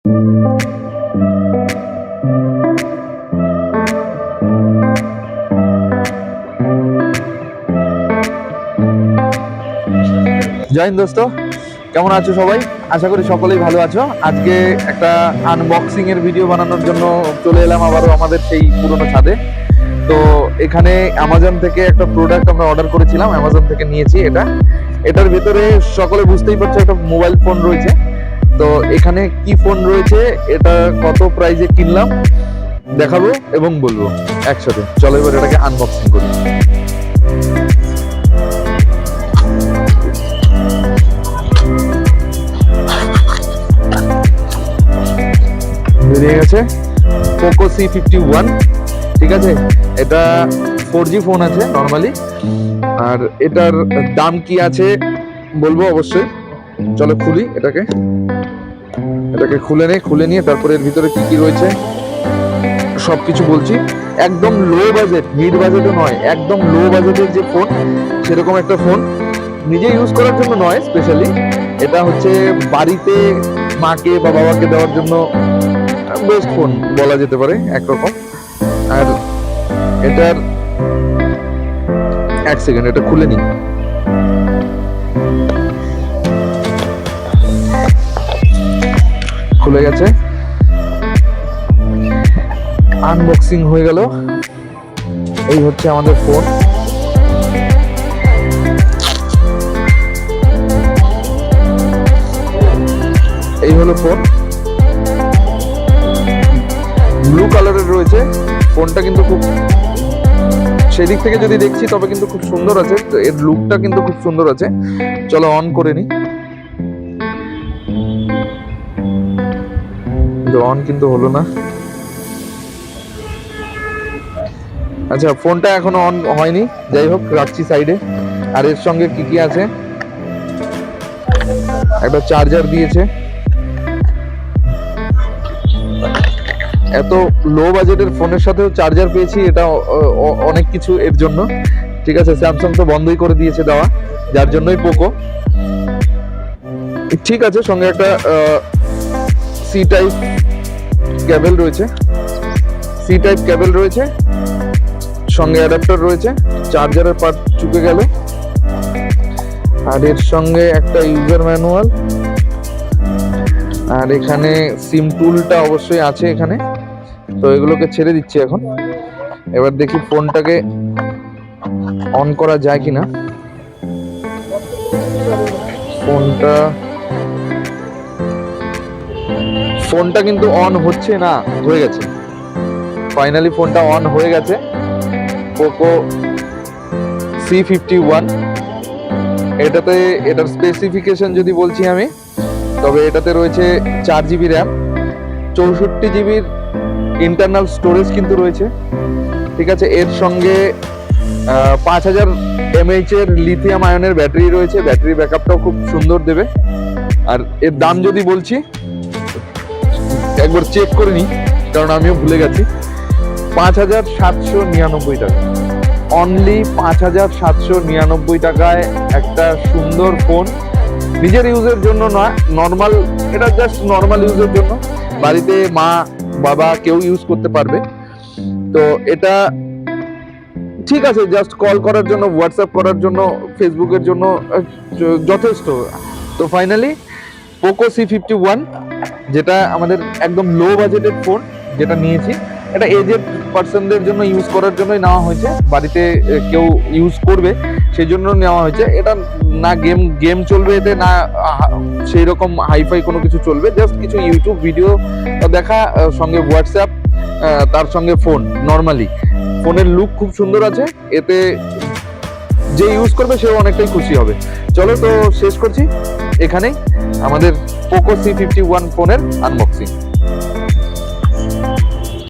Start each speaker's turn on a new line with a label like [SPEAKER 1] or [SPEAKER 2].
[SPEAKER 1] জয় হিন্দ দোস্ত, কেমন আছো সবাই? আশা করি সকলেই ভালো আছো। আজকে একটা আনবক্সিং এর ভিডিও বানানোর জন্য চলে এলাম আবারও আমাদের সেই পুরনো ছাদে। তো এখানে অ্যামাজন থেকে একটা প্রোডাক্ট আমরা অর্ডার করেছিলাম, অ্যামাজন থেকে নিয়েছি। এটার ভিতরে সকলে বুঝতেই পারছো একটা মোবাইল ফোন রয়েছে। তো এখানে কি ফোন রয়েছে, এটা কত প্রাইসে কিনলাম দেখাবো এবং বলবো একসাথে। চলো এবার এটাকে আনবক্সিং করি। বেরিয়ে গেছে পোকো C51, ঠিক আছে। এটা 4G ফোন আছে নর্মালি। আর এটার দাম কি আছে বলবো অবশ্যই। চলো খুলি এটাকে খুলে নিয়ে তারপরে এর ভিতরে কি কি রয়েছে সবকিছু বলছি। একদম লো বাজেট, মিড বাজেটও নয়, একদম লো বাজেটের যে ফোন সেরকম একটা ফোন। নিজে ইউজ করার জন্য নয় স্পেশালি, এটা হচ্ছে বাড়িতে মাকে বা বাবাকে দেওয়ার জন্য বেস্ট ফোন বলা যেতে পারে একরকম। আর এটার এক সেকেন্ড, এটা খুলে নি। খুলে গেছে, আনবক্সিং হয়ে গেল। এই হচ্ছে আমাদের ফোন। এই হলো ফোন, ব্লু কালারের রয়েছে ফোনটা, কিন্তু খুব সেদিক থেকে যদি দেখছি তবে কিন্তু খুব সুন্দর আছে। এর লুকটা কিন্তু খুব সুন্দর আছে। চলো অন করে নি। অন কিন্তু হলো না। আচ্ছা, ফোনটা এখনো অন হয়নি, যাই হোক রাখছি সাইডে। আর এর সঙ্গে কি কি আছে, একটা চার্জার দিয়েছে। এত লো বাজেটের ফোনের সাথেও চার্জার পেয়েছি, এটা অনেক কিছু এর জন্য, ঠিক আছে। স্যামসাং তো বন্ধই করে দিয়েছে দেওয়া, যার জন্যই পোকো, ঠিক আছে। সঙ্গে একটা সি টাইপ কেবল রয়েছে, সঙ্গে অ্যাডাপ্টার রয়েছে। চার্জারের পার্ট চুকে গেল। আর এর সঙ্গে একটা ইউজার ম্যানুয়াল। আর এখানে সিম টুলটা অবশ্যই আছে এখানে। তো এগুলোকে ছেড়ে দিচ্ছি এখন। এবার দেখি ফোনটাকে অন করা যায় কিনা। ফোনটা কিন্তু অন হচ্ছে না, হয়ে গেছে ফাইনালি। ফোনটা অন হয়ে গেছে। Poco C51। এটার স্পেসিফিকেশন যদি বলছি আমি, তবে এটাতে রয়েছে 4GB RAM, 64GB internal storage কিন্তু রয়েছে, ঠিক আছে। এর সঙ্গে 5000 mAh এর লিথিয়াম আয়নের ব্যাটারি রয়েছে। ব্যাটারি ব্যাকআপটাও খুব সুন্দর দেবে। আর এর দাম যদি বলছি, একবার চেক করে নিই কারণ আমিও ভুলে গেছি। 5799 টাকা, অনলি 5799 টাকায় একটা সুন্দর ফোন। নিজের ইউজের জন্য নয়, নর্মাল, এটা জাস্ট নর্মাল ইউজের জন্য। বাড়িতে মা বাবা কেউ ইউজ করতে পারবে। তো এটা ঠিক আছে, জাস্ট কল করার জন্য, হোয়াটসঅ্যাপ করার জন্য, ফেসবুকের জন্য যথেষ্ট। তো ফাইনালি পোকো C51, যেটা আমাদের একদম লো বাজেটের ফোন, যেটা নিয়েছি, এটা এজেড পার্সনদের জন্য ইউজ করার জন্যই নেওয়া হয়েছে। বাড়িতে কেউ ইউজ করবে সেই জন্য নেওয়া হয়েছে। এটা না গেম চলবে এতে, না সেই রকম হাইফাই কোনো কিছু চলবে। জাস্ট কিছু ইউটিউব ভিডিও দেখা, সঙ্গে হোয়াটসঅ্যাপ, তার সঙ্গে ফোন নর্মালি। ফোনের লুক খুব সুন্দর আছে, এতে যে ইউজ করবে সেও অনেকটাই খুশি হবে। চলো তো শেষ করছি এখানেই আমাদের পোকো C51 ফোনের আনবক্সিং।